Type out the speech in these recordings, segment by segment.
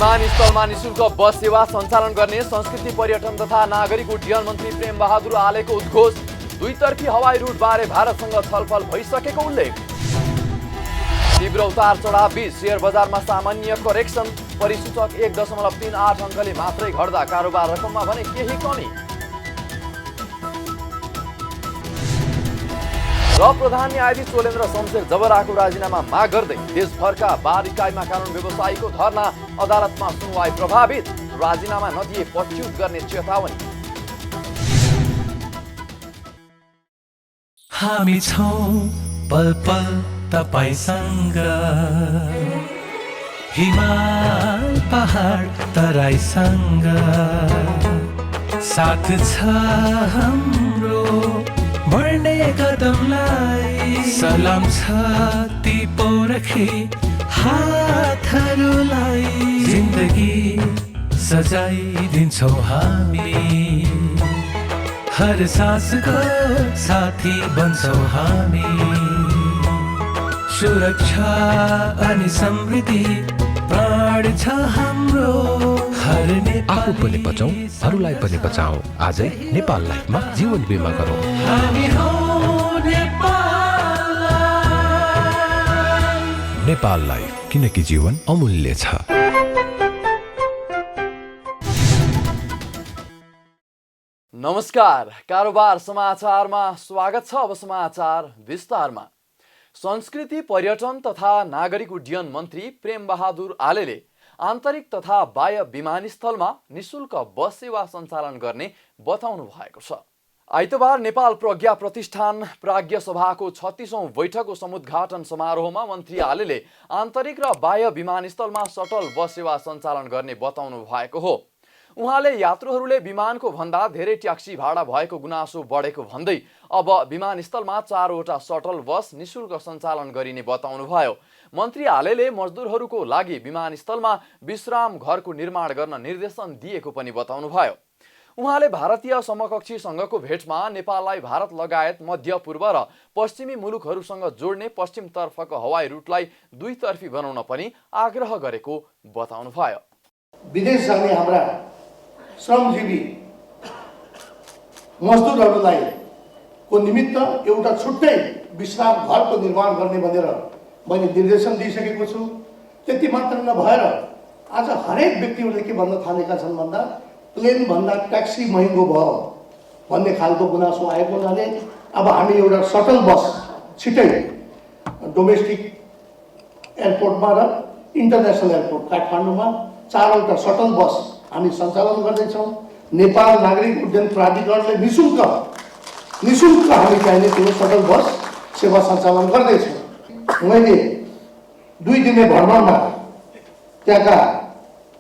विमानस्थलमा निशुल्क बस सेवा सञ्चालन गर्ने संस्कृति पर्यटन तथा नागरिक उड्डयन मन्त्री प्रेम बहादुर आलेको उद्घोष। दुईतर्फी हवाई रुटबारे भारतसँग छलफल भइसकेको उल्लेख। तीव्र उतार चढाव बीच शेयर बजारमा सामान्य करेक्सन, परिसूचक 1.38 अङ्कले मात्रै घट्दा कारोबार रकममा भने केही कमी। र प्रधान न्यायाधीश सोलेन्द्र शमशेर जबराको राजीनामा माग गर्दै देशभरका बार इकाइमा कानुन व्यवसायीको धरना, अदालतमा सुनवाई प्रभावित, राजीनामा नदिए पच्युत गर्ने चेतावनी। हामी छौं पल पल तपाईसँग, हिमाल पहाड तराईसँग, साथ छ हाम्रो बढ्ने कदमलाई, सलाम छ ती पोरखे हातहरूलाई, जिन्दगी सजाइदिन्छौँ हामी, हर सासको साथी बन्छौँ हामी, सुरक्षा अनि समृद्धि प्राण छ हाम्रो। आफू पनि बचौं, अरूलाई पनि बचाऊ। आजै नेपाल लाइफमा जीवन बिमा गरौँ। हामी हौं नेपाल लाइफ। नेपाल लाइफ, किनकि जीवन अमूल्य छ। नमस्कार, कारोबार समाचारमा स्वागत छ। अब समाचार विस्तारमा। संस्कृति पर्यटन तथा नागरिक उड्डयन मन्त्री प्रेम बहादुर आलेले आन्तरिक तथा बाह्य विमानस्थलमा निशुल्क बस सेवा सञ्चालन गर्ने बताउनु भएको छ। आइतबार नेपाल प्रज्ञा प्रतिष्ठान प्राज्ञ सभाको 36औं बैठकको समुद्घाटन समारोहमा मन्त्री आलेले आन्तरिक र बाह्य विमानस्थलमा सटल बस सेवा सञ्चालन गर्ने बताउनु भएको हो। उहाँले यात्रुहरूले विमानको भन्दा धेरै ट्याक्सी भाडा भएको गुनासो बढेको भन्दै अब विमानस्थलमा 4वटा सटल बस निशुल्क सञ्चालन गरिने बताउनुभयो। मन्त्री आलेले मजदुरहरूको लागि विमानस्थलमा विश्राम घरको निर्माण गर्न निर्देशन दिएको पनि बताउनुभयो। उहाँले भारतीय समकक्षीसँगको भेटमा नेपाललाई भारत लगायत मध्य पूर्व र पश्चिमी मुलुकहरूसँग जोड्ने पश्चिमतर्फको हवाई रुटलाई दुईतर्फी बनाउन पनि आग्रह गरेको बताउनुभयो। विदेश जाने हाम्रा श्रमजीवी मजदुरहरूलाई को निमित्त एउटा छुट्टै विश्राम घरको निर्माण गर्ने भनेर मैले निर्देशन दिइसकेको छु। त्यति मात्र नभएर आज हरेक व्यक्तिहरूले के भन्न थालेका छन् भन्दा प्लेन भन्दा ट्याक्सी महँगो भयो भन्ने खालको गुनासो आएको हुनाले अब हामी एउटा सटल बस छिटै डोमेस्टिक एयरपोर्टमा र इन्टरनेसनल एयरपोर्ट काठमाडौँमा 4वटा सटल बस हामी सञ्चालन गर्दैछौँ। नेपाल नागरिक उड्डयन प्राधिकरणले निशुल्क हामी चाहिने त्यो सटल बस सेवा सञ्चालन गर्दैछौँ। मैले 2 दिने भ्रमणमा त्यहाँका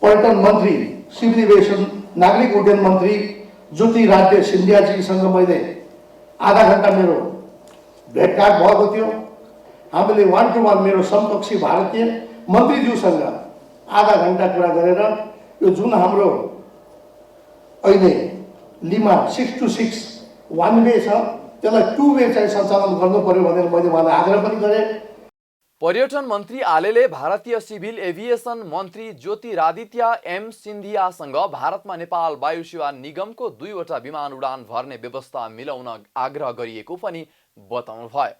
पर्यटन मन्त्री, सिभिल एभिएसन नागरिक उड्डयन मन्त्री ज्योतिरादित्य सिन्धियाजीसँग मैले आधा घण्टा मेरो भेटघाट भएको थियो। हामीले 1 to 1 मेरो समकक्षी भारतीय मन्त्रीज्यूसँग आधा घण्टा कुरा गरेर यो जुन हाम्रो अहिले लिमा 6 to 6 1 वे छ त्यसलाई 2 वे चाहिँ सञ्चालन गर्नु पर्यो भनेर मैले उहाँलाई आग्रह पनि गरेँ। पर्यटन मन्त्री आलेले भारतीय सिभिल एभिएसन मन्त्री ज्योतिरादित्य एम सिन्धियासँग भारतमा नेपाल वायु सेवा निगमको 2वटा विमान उडान भर्ने व्यवस्था मिलाउन आग्रह गरिएको पनि बताउनुभयो।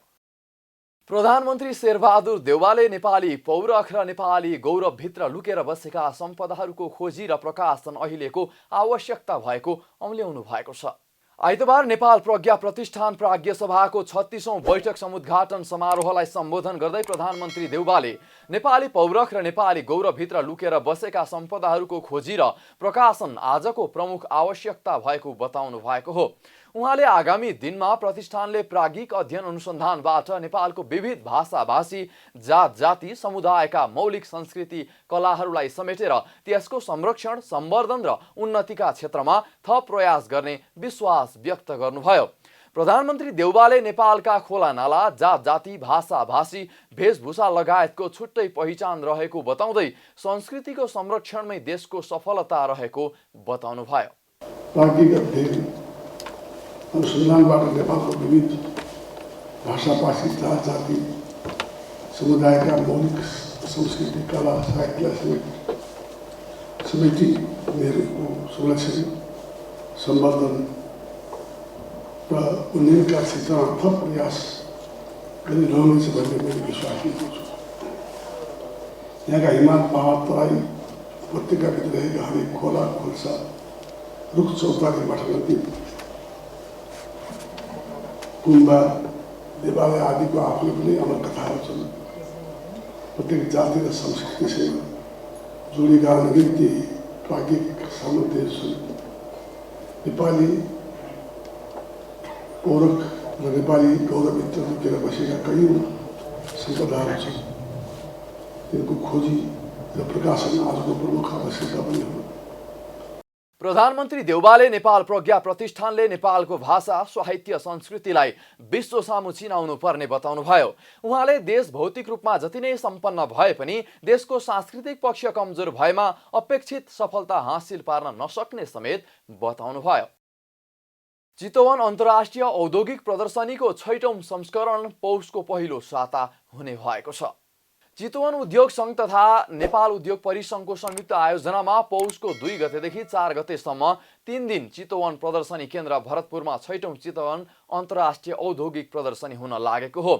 प्रधानमन्त्री शेरबहादुर देउवाले नेपाली पौरख र नेपाली गौरवभित्र लुकेर बसेका सम्पदाहरूको खोजी र प्रकाशन अहिलेको आवश्यकता भएको औल्याउनु भएको छ। आइतबार नेपाल प्रज्ञा प्रतिष्ठान प्राज्ञ सभाको 36औं बैठक समुद्घाटन समारोहलाई सम्बोधन गर्दै प्रधानमन्त्री देउवाले नेपाली पौरख र नेपाली गौरवभित्र लुकेर बसेका सम्पदाहरूको खोजी र प्रकाशन आजको प्रमुख आवश्यकता भएको बताउनु भएको हो। उहाँले आगामी दिनमा प्रतिष्ठानले प्राज्ञिक अध्ययन अनुसन्धानबाट नेपालको विविध भाषा भाषी, जात जाति, समुदायका मौलिक संस्कृति कलाहरूलाई समेटेर त्यसको संरक्षण, सम्वर्धन र उन्नतिका क्षेत्रमा थप प्रयास गर्ने विश्वास व्यक्त गर्नुभयो। प्रधानमन्त्री देउवाले नेपालका खोला नाला, जात जाति, भाषा भाषी, वेशभूषा लगायतको छुट्टै पहिचान रहेको बताउँदै संस्कृतिको संरक्षणमै देशको सफलता रहेको बताउनुभयो। अनुसन्धानबाट नेपालको विविध भाषाभाषी, जात जाति, समुदायका मौलिक संस्कृति, कला, साहित्यलाई समेत समिति मेरो संरक्षण सम्वर्धन र उन्नयनका क्षेत्रमा थप प्रयास गरिरहनेछ भन्ने मैले विश्वास लिएको छु। यहाँका हिमाल पहाड तराई उपत्यकाभित्र रहेका हरेक खोला खोल्सा रुख चौतारीबाट नदी गुम्बा देवालय आदिको आफूले पनि अमर कथाहरू छन्। प्रत्येक जाति र संस्कृतिसँग जोडिएका नृत्य प्राज्ञिक सामर्थ्यहरू छन्। नेपाली पौरख र नेपाली गौरवभित्र लुकेर बसेका कैयौँ सम्पदाहरू छन्। तिनको खोजी र प्रकाशन आजको प्रमुख आवश्यकता पनि हो। प्रधानमन्त्री देउबाले नेपाल प्रज्ञा प्रतिष्ठानले नेपालको भाषा साहित्य संस्कृतिलाई विश्व सामु चिनाउनु पर्ने बताउनुभयो। उहाँले देश भौतिक रूपमा जति नै सम्पन्न भए पनि देशको सांस्कृतिक पक्ष कमजोर भएमा अपेक्षित सफलता हासिल पार्न नसक्ने समेत बताउनुभयो। चितवन अन्तर्राष्ट्रिय औद्योगिक प्रदर्शनीको 6औं संस्करण पौषको पहिलो साता हुने भएको छ। चितवन उद्योग संघ तथा नेपाल उद्योग परिसंघको संयुक्त आयोजनामा पौषको 2 गतेदेखि 4 गतेसम्म 3 दिन चितवन प्रदर्शनी केन्द्र भरतपुरमा 6औं चितवन अन्तर्राष्ट्रिय औद्योगिक प्रदर्शनी हुन लागेको हो।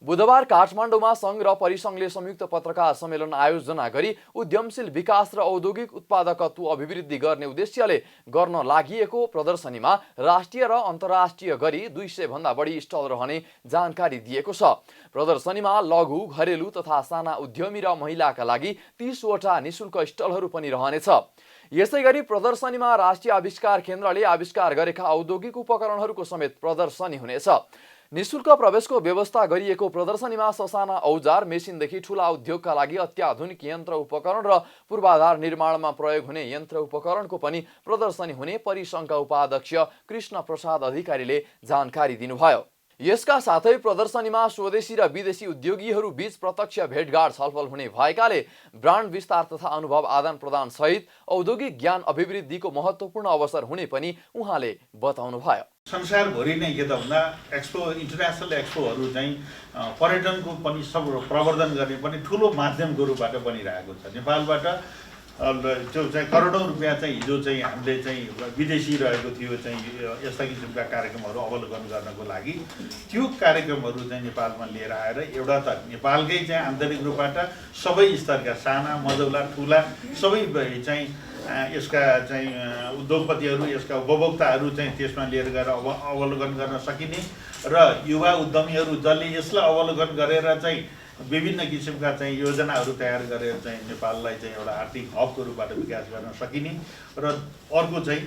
बुधबार काठमाडौँमा संघ र परिसंघले संयुक्त पत्रकार सम्मेलन आयोजना गरी उद्यमशील विकास र औद्योगिक उत्पादकत्व अभिवृद्धि गर्ने उद्देश्यले गर्न लागिएको प्रदर्शनीमा राष्ट्रिय र अन्तर्राष्ट्रिय गरी 200 भन्दा बढी स्टल रहने जानकारी दिएको छ। प्रदर्शनीमा लघु, घरेलु तथा साना उद्यमी र महिलाका लागि 30 वटा निशुल्क स्टलहरू पनि रहनेछ। यसैगरी प्रदर्शनीमा राष्ट्रिय आविष्कार केन्द्रले आविष्कार गरेका औद्योगिक उपकरणहरूको समेत प्रदर्शनी हुनेछ। निशुल्क प्रवेशको व्यवस्था गरिएको प्रदर्शनीमा ससाना औजार, मेसिनदेखि ठूला उद्योगका लागि अत्याधुनिक यन्त्र उपकरण र पूर्वाधार निर्माणमा प्रयोग हुने यन्त्र उपकरणको पनि प्रदर्शनी हुने परिसंघका उपाध्यक्ष कृष्ण प्रसाद अधिकारीले जानकारी दिनुभयो। यसका साथै प्रदर्शनीमा स्वदेशी र विदेशी उद्योगीहरू बीच प्रत्यक्ष भेटघाट छलफल हुने भएकाले ब्रान्ड विस्तार तथा अनुभव आदान प्रदान सहित औद्योगिक ज्ञान अभिवृद्धिको महत्त्वपूर्ण अवसर हुने पनि उहाँले बताउनुभयो। संसारभरि नै के त भन्दा एक्सपो इन्टरनेसनल एक्सपोहरू चाहिँ पर्यटनको पनि सब प्रवर्धन गर्ने पनि ठुलो माध्यमको रूपबाट बनिरहेको छ। नेपालबाट जो चाहिँ करोडौँ रुपियाँ चाहिँ हिजो चाहिँ हामीले चाहिँ विदेशी रहेको थियो चाहिँ यस्ता किसिमका कार्यक्रमहरू अवलोकन गर्नको लागि त्यो कार्यक्रमहरू चाहिँ नेपालमा लिएर आएर एउटा त नेपालकै चाहिँ आन्तरिक रूपबाट सबै स्तरका साना मझौला ठुला सबै चाहिँ यसका चाहिँ उद्योगपतिहरू यसका उपभोक्ताहरू चाहिँ त्यसमा लिएर गएर अवलोकन गर्न सकिने र युवा उद्यमीहरू जसले यसलाई अवलोकन गरेर चाहिँ विभिन्न किसिमका चाहिँ योजनाहरू तयार गरेर चाहिँ नेपाललाई चाहिँ एउटा आर्थिक हबको रूपबाट विकास गर्न सकिने र अर्को चाहिँ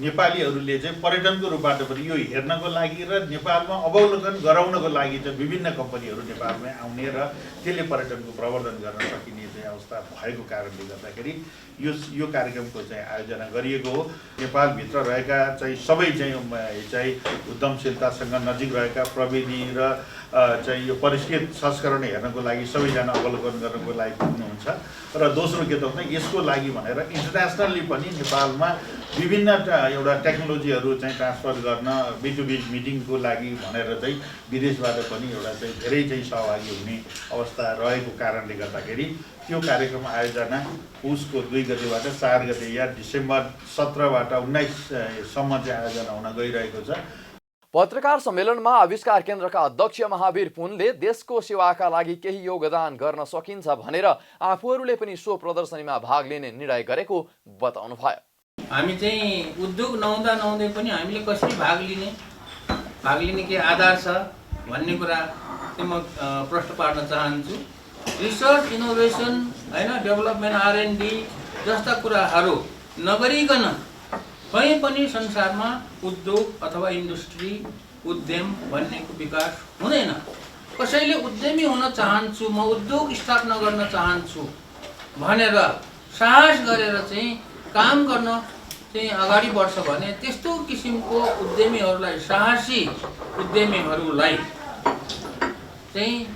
नेपालीहरूले चाहिँ पर्यटनको रूपबाट पनि यो हेर्नको लागि र नेपालमा अवलोकन गराउनको लागि चाहिँ विभिन्न कम्पनीहरू नेपालमै आउने र त्यसले पर्यटनको प्रवर्धन गर्न सकिने चाहिँ अवस्था भएको कारणले गर्दाखेरि यो कार्यक्रमको चाहिँ आयोजना गरिएको हो। नेपालभित्र रहेका चाहिँ सबै चाहिँ उद्यमशीलतासँग नजिक रहेका प्रविधि र चाहिँ यो परिष्कृत संस्करण हेर्नको लागि सबैजना अवलोकन गर्नको लागि पुग्नुहुन्छ र दोस्रो के त भन्दा यसको लागि भनेर इन्टरनेसनल्ली पनि नेपालमा विभिन्न एउटा टेक्नोलोजीहरू चाहिँ ट्रान्सफर गर्न B2B मिटिङको लागि भनेर चाहिँ विदेशबाट पनि एउटा चाहिँ धेरै चाहिँ सहभागी हुने अवस्था रहेको कारणले गर्दाखेरि त्यो कार्यक्रम आयोजना पुसको 2 गतेबाट 4 गते या डिसेम्बर 17बाट 19 सम्म चाहिँ आयोजना हुन गइरहेको छ। पत्रकार सम्मेलनमा आविष्कार केन्द्रका अध्यक्ष महावीर पुनले देशको सेवाका लागि केही योगदान गर्न सकिन्छ भनेर आफूहरूले पनि सो प्रदर्शनीमा भाग लिने निर्णय गरेको बताउनुभयो। हामी चाहिँ उद्योग नहुँदै पनि हामीले कसरी भाग लिने के आधार छ भन्ने कुरा चाहिँ म प्रश्न पार्न चाहन्छु। रिसर्च इनोभेसन हैन डेभलपमेन्ट R&D जस्ता कुराहरू नगरिकन कहीँ पनि संसारमा उद्योग अथवा इन्डस्ट्री उद्यम भन्नेको विकास हुँदैन। कसैले उद्यमी हुन चाहन्छु म उद्योग स्थापना गर्न चाहन्छु भनेर साहस गरेर चाहिँ काम गर्न चाहिँ अगाडि बढ्छ भने त्यस्तो किसिमको उद्यमीहरूलाई साहसी उद्यमीहरूलाई चाहिँ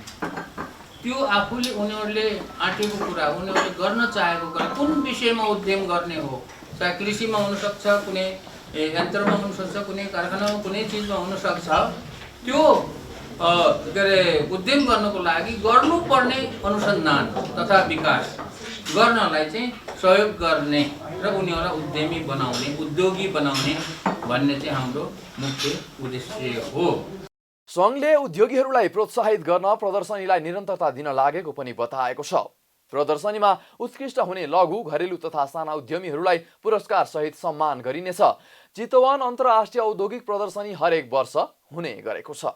त्यो आफूले उनीहरूले आँटेको कुरा उनीहरूले गर्न चाहेको कुरा कुन विषयमा उद्यम गर्ने हो, चाहे कृषिमा हुनसक्छ, कुनै यन्त्रमा हुनसक्छ, कुनै कारखानामा कुनै चिजमा हुनसक्छ, त्यो के अरे उद्यम गर्नको लागि गर्नुपर्ने अनुसन्धान तथा विकास गर्नलाई चाहिँ सहयोग गर्ने र उनीहरूलाई उद्यमी बनाउने, उद्योगी बनाउने भन्ने चाहिँ हाम्रो मुख्य उद्देश्य हो। सङ्घले उद्योगीहरूलाई प्रोत्साहित गर्न प्रदर्शनीलाई निरन्तरता दिन लागेको पनि बताएको छ। प्रदर्शनीमा उत्कृष्ट हुने लघु, घरेलु तथा साना उद्यमीहरूलाई पुरस्कार सहित सम्मान गरिनेछ। चितवन अन्तर्राष्ट्रिय औद्योगिक प्रदर्शनी हरेक वर्ष हुने गरेको छ।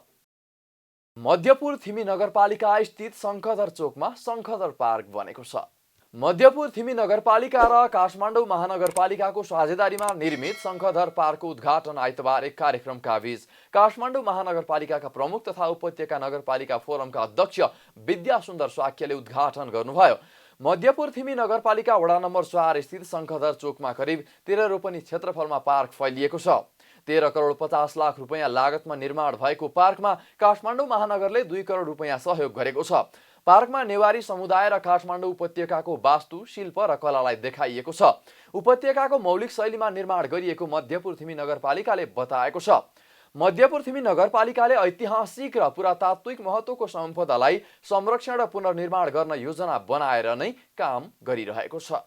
मध्यपुर थिमी नगरपालिका स्थित शङ्खधर चोकमा शङ्खधर पार्क बनेको छ। मध्यपुर थिमी नगरपालिका र काठमाडौँ महानगरपालिकाको साझेदारीमा निर्मित शङ्खधर पार्कको उद्घाटन आइतबार एक कार्यक्रमका बीच काठमाडौँ महानगरपालिकाका प्रमुख तथा उपत्यका नगरपालिका फोरमका अध्यक्ष विद्या सुन्दर स्वाक्यले उद्घाटन गर्नुभयो। मध्यपुर थिमी नगरपालिका वडा नम्बर 4 स्थित शङ्खधर चोकमा करिब 13 रोपनी क्षेत्रफलमा पार्क फैलिएको छ। 13 करोड 50 लाख रुपैयाँ लागतमा निर्माण भएको पार्कमा काठमाडौँ महानगरले 2 करोड रुपैयाँ सहयोग गरेको छ। पार्कमा नेवारी समुदाय र काठमाडौँ उपत्यकाको वास्तु, शिल्प र कलालाई देखाइएको छ। उपत्यकाको मौलिक शैलीमा निर्माण गरिएको मध्यपुर थिमी नगरपालिकाले बताएको छ। मध्यपुर थिमी नगरपालिकाले ऐतिहासिक र पुरातात्विक महत्त्वको सम्पदालाई संरक्षण र पुनर्निर्माण गर्न योजना बनाएर नै काम गरिरहेको छ।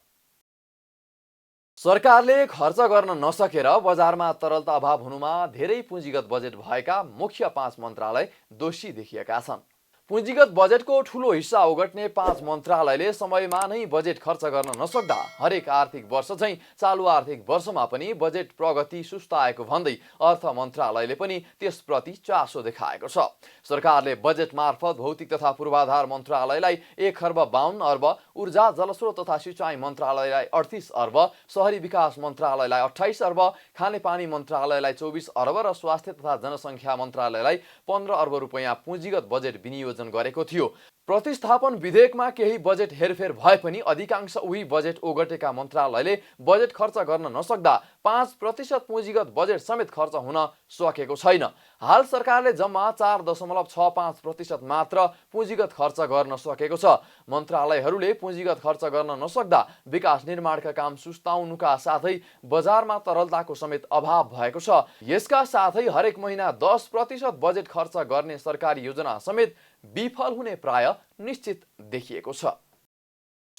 सरकारले खर्च गर्न नसकेर बजारमा तरलता अभाव हुनुमा धेरै पुँजीगत बजेट भएका मुख्य 5 मन्त्रालय दोषी देखिएका छन्। पुँजीगत बजेटको ठूलो हिस्सा ओगट्ने 5 मन्त्रालयले समयमा नै बजेट खर्च गर्न नसक्दा हरेक आर्थिक वर्ष चाहिँ चालु आर्थिक वर्षमा पनि बजेट प्रगति सुस्ताएको भन्दै अर्थ मन्त्रालयले पनि त्यसप्रति चासो देखाएको छ। सरकारले बजेट मार्फत भौतिक तथा पूर्वाधार मन्त्रालयलाई 1 खर्ब 52 अर्ब, ऊर्जा जलस्रोत तथा सिँचाइ मन्त्रालयलाई 38 अर्ब, शहरी विकास मन्त्रालयलाई 28 अर्ब, खानेपानी मन्त्रालयलाई 24 अर्ब र स्वास्थ्य तथा जनसङ्ख्या मन्त्रालयलाई 15 अर्ब रुपैयाँ पुँजीगत बजेट विनियोजन गरेको थियो। प्रतिस्थापन विधेयकमा केही बजेट हेरफेर भए पनि अधिकांश उही बजेट ओगटेका मन्त्रालयले बजेट खर्च गर्न नसक्दा 5% पुँजीगत बजेट समेत खर्च हुन सकेको छैन। हाल सरकारले जम्मा 4.65% मात्र पुँजीगत खर्च गर्न सकेको छ। मन्त्रालयहरूले पुँजीगत खर्च गर्न नसक्दा विकास निर्माणका काम सुस्ताउनुका साथै बजारमा तरलताको समेत अभाव भएको छ। यसका साथै हरेक महिना 10% बजेट खर्च गर्ने सरकारी योजना समेत विफल हुने प्राय निश्चित देखिएको छ।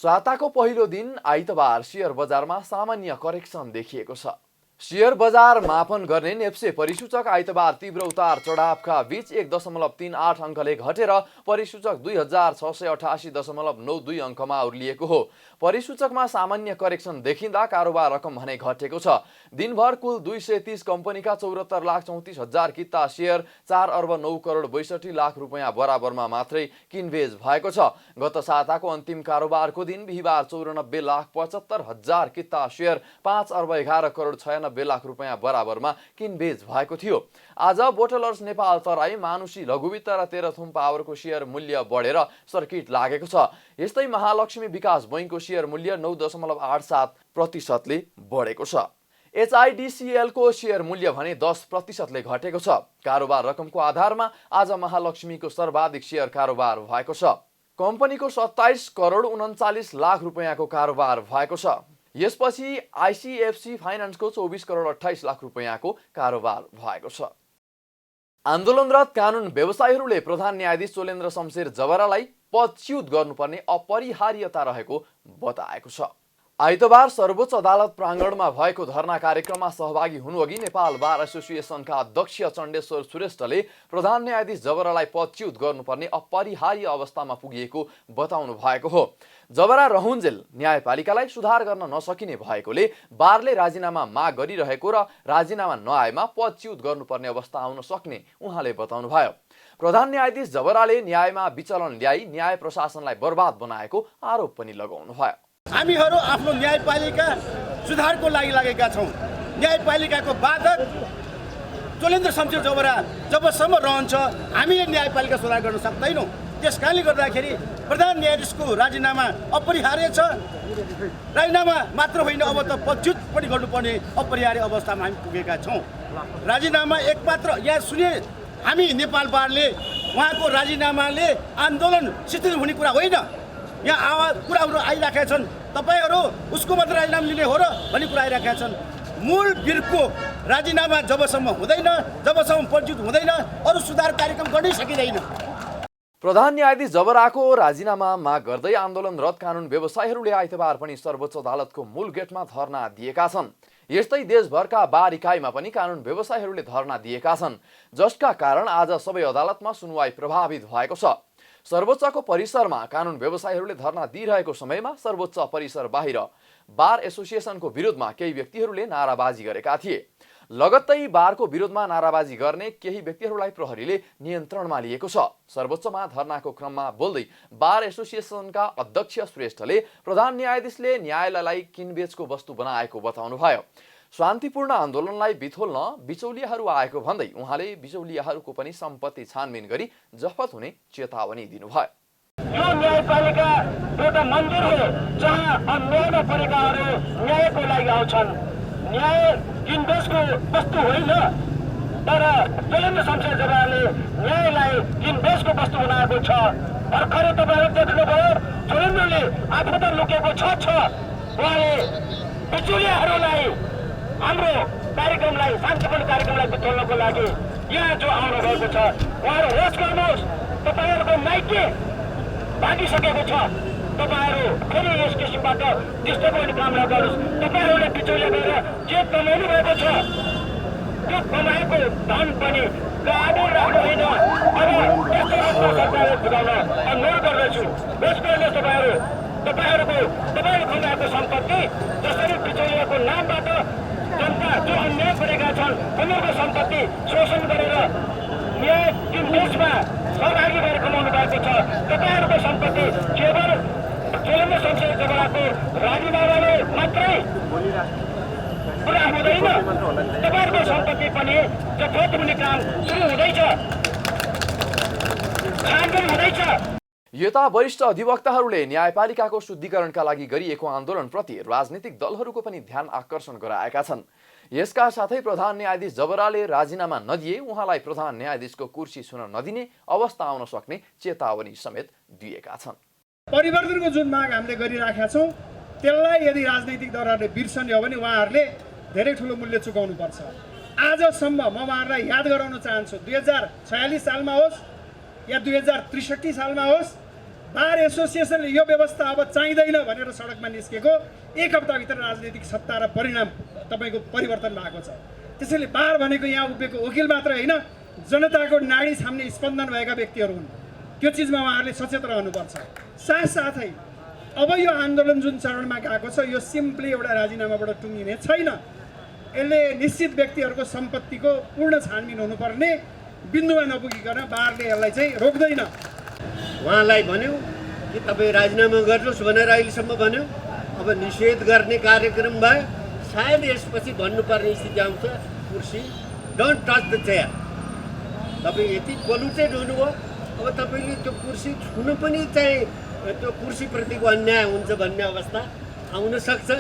साताको पहिलो दिन आइतबार शेयर बजारमा सामान्य करेक्सन देखिएको छ। शेयर बजार मापन गर्ने नेप्से परिसूचक आइतबार तीव्र उतार चढावका बीच 1.38 अङ्कले घटेर परिसूचक 2688.92 अङ्कमा उर्लिएको हो। परिसूचकमा सामान्य करेक्सन देखिँदा कारोबार रकम भने घटेको छ। दिनभर कुल 230 कम्पनीका 74,34,000 किता शेयर 4 अर्ब 9 करोड 62 लाख रुपैयाँ बराबरमा मात्रै किनबेच भएको छ। गत साताको अन्तिम कारोबारको दिन बिहिबार 94,75,000 किता शेयर 5 अर्ब 11 करोड 96 लाख रुपैयाँ बराबरमा किनबेच भएको थियो। आज बोटलर्स नेपाल तराई, मानुषी लघुवित्त र तेह्रथुम पावरको शेयर मूल्य बढेर सर्किट लागेको छ। यस्तै महालक्ष्मी विकास बैङ्कको शेयर मूल्य 9.87% ले बढेको छ। HIDCL को शेयर मूल्य भने 10% ले घटेको छ। कारोबार रकमको आधारमा आज महालक्ष्मीको सर्वाधिक शेयर कारोबार भएको छ। कम्पनीको 27 करोड 39 लाख रुपैयाँको कारोबार भएको छ। यसपछि ICFC फाइनान्सको 24 करोड 28 लाख रुपैयाँको कारोबार भएको छ। आन्दोलनरत कानुन व्यवसायीहरूले प्रधान न्यायाधीश चोलेन्द्र शमशेर जबरालाई पदच्युत गर्नुपर्ने अपरिहार्यता रहेको बताएको छ। आइतबार सर्वोच्च अदालत प्राङ्गणमा भएको धरना कार्यक्रममा सहभागी हुनुअघि नेपाल बार एसोसिएसनका अध्यक्ष चण्डेश्वर श्रेष्ठले प्रधान न्यायाधीश जबरालाई पदच्युत गर्नुपर्ने अपरिहार्य अवस्थामा पुगिएको बताउनु भएको हो। जबरा रहुन्जेल न्यायपालिकालाई सुधार गर्न नसकिने भएकोले बारले राजीनामा माग गरिरहेको र राजीनामा नआएमा पदच्युत गर्नुपर्ने अवस्था आउन सक्ने उहाँले बताउनु भयो। प्रधान न्यायाधीश जबराले न्यायमा विचलन ल्याई न्याय प्रशासनलाई बर्बाद बनाएको आरोप पनि लगाउनु भयो। हामीहरू आफ्नो न्यायपालिका सुधारको लागि लागेका छौँ। न्यायपालिकाको बाधक चोलेन्द्र शमशेर जबरा जबसम्म रहन्छ हामीले न्यायपालिका सुधार गर्न सक्दैनौँ। त्यस कारणले गर्दाखेरि प्रधान न्यायाधीशको राजीनामा अपरिहार्य छ। राजीनामा मात्र होइन, अब त पदच्युत पनि गर्नुपर्ने अपरिहार्य अवस्थामा हामी पुगेका छौँ। राजीनामा एकमात्र यहाँ सुने हामी नेपाल बारले उहाँको राजीनामाले आन्दोलन शिथिल हुने कुरा होइन। यहाँ आवाज कुराहरू आइराखेका छन्, तपाईँहरू उसको मात्र राजीनामा लिने हो र भन्ने कुरा आइराखेका छन्। मूल बिर्को राजीनामा जबसम्म हुँदैन, जबसम्म पदच्युत हुँदैन, अरू सुधार कार्यक्रम गर्नै सकिँदैन। प्रधान न्यायाधीश जबराको राजीनामा माग गर्दै आन्दोलनरत कानुन व्यवसायीहरूले आइतबार पनि सर्वोच्च अदालतको मूल गेटमा धरना दिएका छन्। यस्तै देशभरका बार इकाइमा पनि कानुन व्यवसायीहरूले धरना दिएका छन्, जसका कारण आज सबै अदालतमा सुनवाई प्रभावित भएको छ। सर्वोच्चको परिसरमा कानुन व्यवसायीहरूले धरना दिइरहेको समयमा सर्वोच्च परिसर बाहिर बार एसोसिएसनको विरुद्धमा केही व्यक्तिहरूले नाराबाजी गरेका थिए। लगत्तै बारको विरोधमा नाराबाजी गर्ने केही व्यक्तिहरूलाई प्रहरीले नियन्त्रणमा लिएको छ। सर्वोच्चमा धरनाको क्रममा बोल्दै बार एसोसिएसनका अध्यक्ष श्रेष्ठले प्रधान न्यायाधीशले न्यायालयलाई किनबेचको वस्तु बनाएको बताउनुभयो। शान्तिपूर्ण आन्दोलनलाई बिथोल्न बिचौलियाहरू आएको भन्दै उहाँले बिचौलियाहरूको पनि सम्पत्ति छानबिन गरी जफत हुने चेतावनी दिनुभयो। यो न्यायपालिका एउटा मन्दिर हो जहाँ अन्यायमा परेकाहरू न्यायको लागि आउँछन्। न्याय किनबेचको वस्तु होइन, तर जोलेन्द्र शमशेर जबराले न्यायलाई किनबेचको वस्तु बनाएको छ। भर्खरै तपाईँहरू देख्नुभयो, जोलेन्द्रले आफू त लुकेको छ। उहाँले बिचौलियाहरूलाई हाम्रो कार्यक्रमलाई, शान्तिपूर्ण कार्यक्रमलाई बिथोल्नको लागि यहाँ जो आउनु भएको छ, उहाँहरू होस गर्नुहोस्। तपाईँहरूको माइती भागिसकेको छ। तपाईँहरू फेरि यस किसिमबाट त्यस्तो पनि काम नगर्नुहोस्। तपाईँहरूले बिचौलिया गरेर जे कमाउनु भएको छ, त्यो कमाएको धन पनि काबु राख्नु होइन। अब यस्तो रूपमा सरकारले बुझाउन अनुरोध गर्दछु। होस गर्नुहोस् तपाईँहरूको कमाएको सम्पत्ति, जसरी बिचौलियाको नामबाट जनता जो अन्याय गरेका छन् उनीहरूको सम्पत्ति शोषण गरेर न्याय किनबेचमा सहभागी भएर कमाउनु भएको छ। तपाईँहरूको सम्पत्ति केवल जोलेन्द्र शमशेर जबराको राजीनामाले मात्रै पुरा हुँदैन, तपाईँहरूको सम्पत्ति पनि जफत हुने काम सुरु हुँदैछ, छानबिन हुँदैछ। यता वरिष्ठ अधिवक्ताहरूले न्यायपालिकाको शुद्धिकरणका लागि गरिएको आन्दोलनप्रति राजनीतिक दलहरूको पनि ध्यान आकर्षण गराएका छन्। यसका साथै प्रधान न्यायाधीश जबराले राजीनामा नदिए उहाँलाई प्रधान न्यायाधीशको कुर्सी छुन नदिने अवस्था आउन सक्ने चेतावनी समेत दिएका छन्। परिवर्तनको जुन माग हामीले गरिराखेका छौँ, त्यसलाई यदि राजनैतिक दलहरूले बिर्सने हो भने उहाँहरूले धेरै ठुलो मूल्य चुकाउनुपर्छ। आजसम्म म उहाँहरूलाई याद गराउन चाहन्छु, 2046 सालमा होस् या 2063 सालमा होस्, बार एसोसिएसनले यो व्यवस्था अब चाहिँदैन भनेर सडकमा निस्केको एक हप्ताभित्र राजनीतिक सत्ता र परिणाम तपाईँको परिवर्तन भएको छ। त्यसैले बार भनेको यहाँ उभिएको वकिल मात्र होइन, जनताको नाडी छाम्ने स्पन्दन भएका व्यक्तिहरू हुन्। त्यो चिजमा उहाँहरूले सचेत रहनुपर्छ। साथसाथै अब यो आन्दोलन जुन चरणमा गएको छ, यो सिम्पली एउटा राजीनामाबाट टुङ्गिने छैन। यसले निश्चित व्यक्तिहरूको सम्पत्तिको पूर्ण छानबिन हुनुपर्ने बिन्दुमा नपुगिकन बारले यसलाई चाहिँ रोक्दैन। उहाँलाई भन्यो कि तपाईँ राजीनामा गर्नुहोस् भनेर अहिलेसम्म भन्यो। अब निषेध गर्ने कार्यक्रम भयो, सायद यसपछि भन्नुपर्ने स्थिति आउँछ, कुर्सी डोन्ट टच द चेयर। तपाईँ यति पोल्युटेड हुनुभयो, अब तपाईँले त्यो कुर्सी छुन पनि चाहिँ त्यो कुर्सीप्रतिको अन्याय हुन्छ भन्ने अवस्था आउन सक्छ।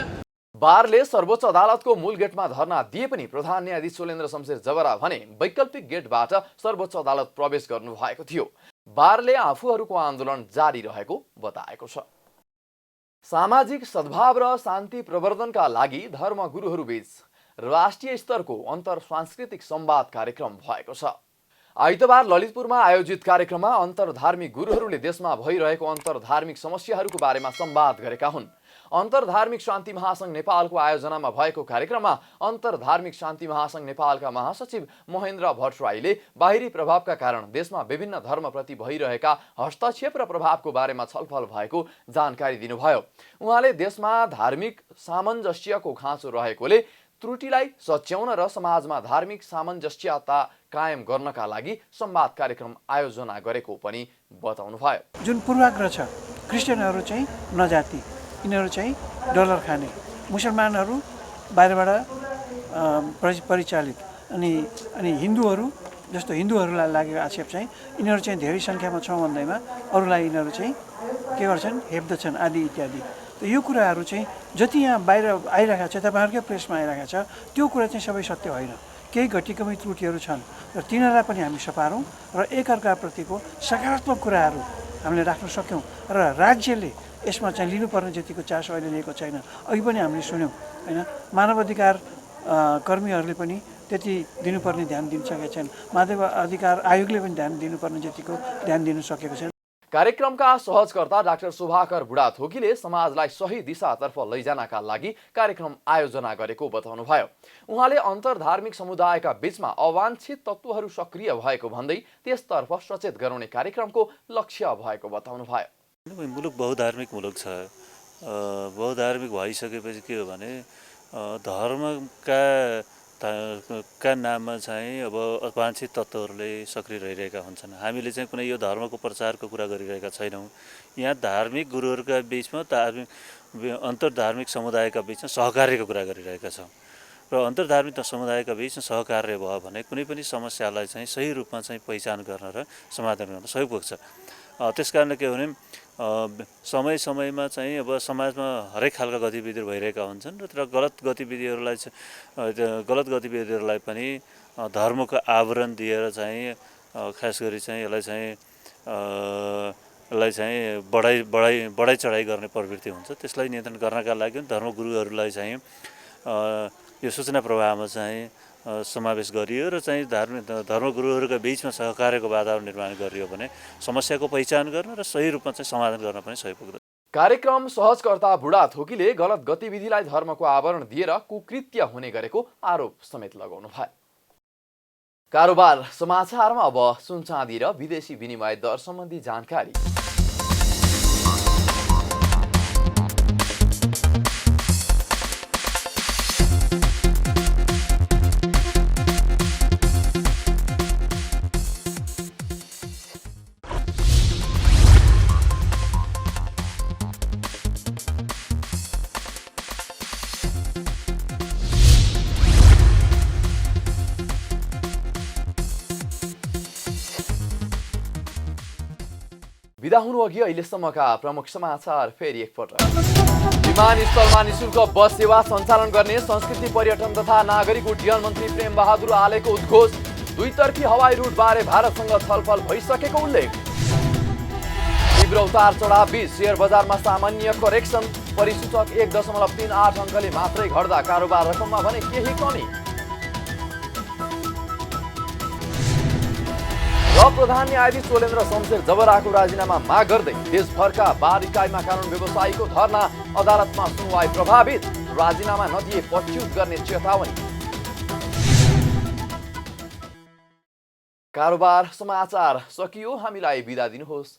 बारले सर्वोच्च अदालतको मूल गेटमा धरना दिए पनि प्रधान न्यायाधीश जोलेन्द्र शमशेर जबरा भने वैकल्पिक गेटबाट सर्वोच्च अदालत प्रवेश गर्नु भएको थियो। बारले आफूहरूको आन्दोलन जारी रहेको बताएको छ। सामाजिक सद्भाव र शान्ति प्रवर्धनका लागि धर्मगुरुहरूबीच राष्ट्रिय स्तरको अन्तर सांस्कृतिक संवाद कार्यक्रम भएको छ। आइतबार ललितपुरमा आयोजित कार्यक्रममा अन्तर्धार्मिक गुरुहरूले देशमा भइरहेको अन्तर्धार्मिक समस्याहरूको बारेमा संवाद गरेका हुन्। अन्तर्धार्मिक शान्ति महासंघ नेपालको आयोजनामा भएको कार्यक्रममा अन्तर्धार्मिक शान्ति महासंघ नेपालका महासचिव महेन्द्र भट्टराईले बाहिरी प्रभावका कारण देशमा विभिन्न धर्मप्रति भइरहेका हस्तक्षेप र प्रभावको बारेमा छलफल भएको जानकारी दिनुभयो। उहाँले देशमा धार्मिक सामञ्जस्यको खाँचो रहेकोले त्रुटिलाई सच्याउन र समाजमा धार्मिक सामञ्जस्यता कायम गर्नका लागि संवाद कार्यक्रम आयोजना गरेको पनि बताउनुभयो। जुन पूर्वाग्रह छ, क्रिस्चियनहरू चाहिँ नजाति, यिनीहरू चाहिँ डलर खाने, मुसलमानहरू बाहिरबाट परिचालित, अनि हिन्दूहरू जस्तो हिन्दूहरूलाई लागेको आक्षेप चाहिँ यिनीहरू चाहिँ धेरै सङ्ख्यामा छौँ भन्दैमा अरूलाई यिनीहरू चाहिँ के गर्छन्, हेप्दछन् आदि इत्यादि। त यो कुराहरू चाहिँ जति यहाँ बाहिर आइरहेको छ, तपाईँहरूकै प्रेसमा आइरहेको छ, त्यो कुरा चाहिँ सबै सत्य होइन। केही घटीकमी त्रुटिहरू छन् र तिनीहरूलाई पनि हामी सपारौँ र एकअर्काप्रतिको सकारात्मक कुराहरू हामीले राख्न सक्यौँ र राज्यले यसमा चाहिँ लिनुपर्ने जतिको चासो अहिले लिएको छैन। अघि पनि हामीले सुन्यौँ होइन, मानवाधिकार कर्मीहरूले पनि त्यति दिनुपर्ने ध्यान दिन सकेका छन्। मानव अधिकार आयोगले पनि ध्यान दिनुपर्ने जतिको ध्यान दिन सकेको छैन। कार्यक्रमका सहजकर्ता डाक्टर सुभाकर बुढाथोकीले समाजलाई सही दिशातर्फ लैजानका लागि कार्यक्रम आयोजना गरेको बताउनुभयो। उहाँले अन्तर्धार्मिक समुदायका बीचमा अवाञ्छित तत्त्वहरू सक्रिय भएको भन्दै त्यसतर्फ सचेत गराउने कार्यक्रमको लक्ष्य भएको बताउनुभयो। मुलुक बहुधार्मिक मुलुक छ। बहुधार्मिक भइसकेपछि के हो भने धर्मका नाममा चाहिँ अब अवाञ्छित तत्त्वहरूले सक्रिय रहिरहेका हुन्छन्। हामीले चाहिँ कुनै यो धर्मको प्रचारको कुरा गरिरहेका छैनौँ। यहाँ धार्मिक गुरुहरूका बिचमा अन्तर्धार्मिक समुदायका बिचमा सहकार्यको कुरा गरिरहेका छौँ र अन्तर्धार्मिक समुदायका बिचमा सहकार्य भयो भने कुनै पनि समस्यालाई चाहिँ सही रूपमा चाहिँ पहिचान गर्न र समाधान गर्न सहयोग पुग्छ। त्यस कारणले के हो भने समय समयमा चाहिँ अब समाजमा हरेक खालका गतिविधिहरू भइरहेका हुन्छन् र गलत गतिविधिहरूलाई पनि धर्मको आवरण दिएर चाहिँ खास गरी चाहिँ यसलाई चाहिँ बढाइ चढाइ गर्ने प्रवृत्ति हुन्छ। त्यसलाई नियन्त्रण गर्नका लागि धर्मगुरुहरूलाई चाहिँ यो सूचना प्रवाहमा चाहिँ समावेश गरियो र चाहिँ धर्मगुरुहरूका बिचमा सहकार्यको वातावरण निर्माण गरियो भने समस्याको पहिचान गर्न र सही रूपमा चाहिँ समाधान गर्न पनि सहयोग पुग्दछ। कार्यक्रम सहजकर्ता बुढाथोकीले गलत गतिविधिलाई धर्मको आवरण दिएर कुकृत्य हुने गरेको आरोप समेत लगाउनु भयो। कारोबार समाचारमा अब सुन चाँदी र विदेशी विनिमय दर सम्बन्धी जानकारी। बिदा हुनु अघि अहिलेसम्मका प्रमुख समाचार फेरि एकपटक। विमानस्थलमा निशुल्क बस सेवा सञ्चालन गर्ने संस्कृति पर्यटन तथा नागरिक उड्डयन मन्त्री प्रेम बहादुर आलेको उद्घोष। दुईतर्फी हवाई रूटबारे भारतसँग छलफल भइसकेको उल्लेख। तीव्र उतार चढाव बीच शेयर बजारमा सामान्य करेक्सन। परिसूचक 1.38 अङ्कले मात्रै घट्दा कारोबार रकममा भने केही कमी। र प्रधान न्यायाधीश चोलेन्द्र शमशेर जबराको राजीनामा माग गर्दै देशभरका बार इकाइमा कानुन व्यवसायीको धरना। अदालतमा सुनवाई प्रभावित। राजीनामा नदिए पच्युत गर्ने चेतावनी। कारोबार समाचार सकियो। हामीलाई बिदा दिनुहोस्।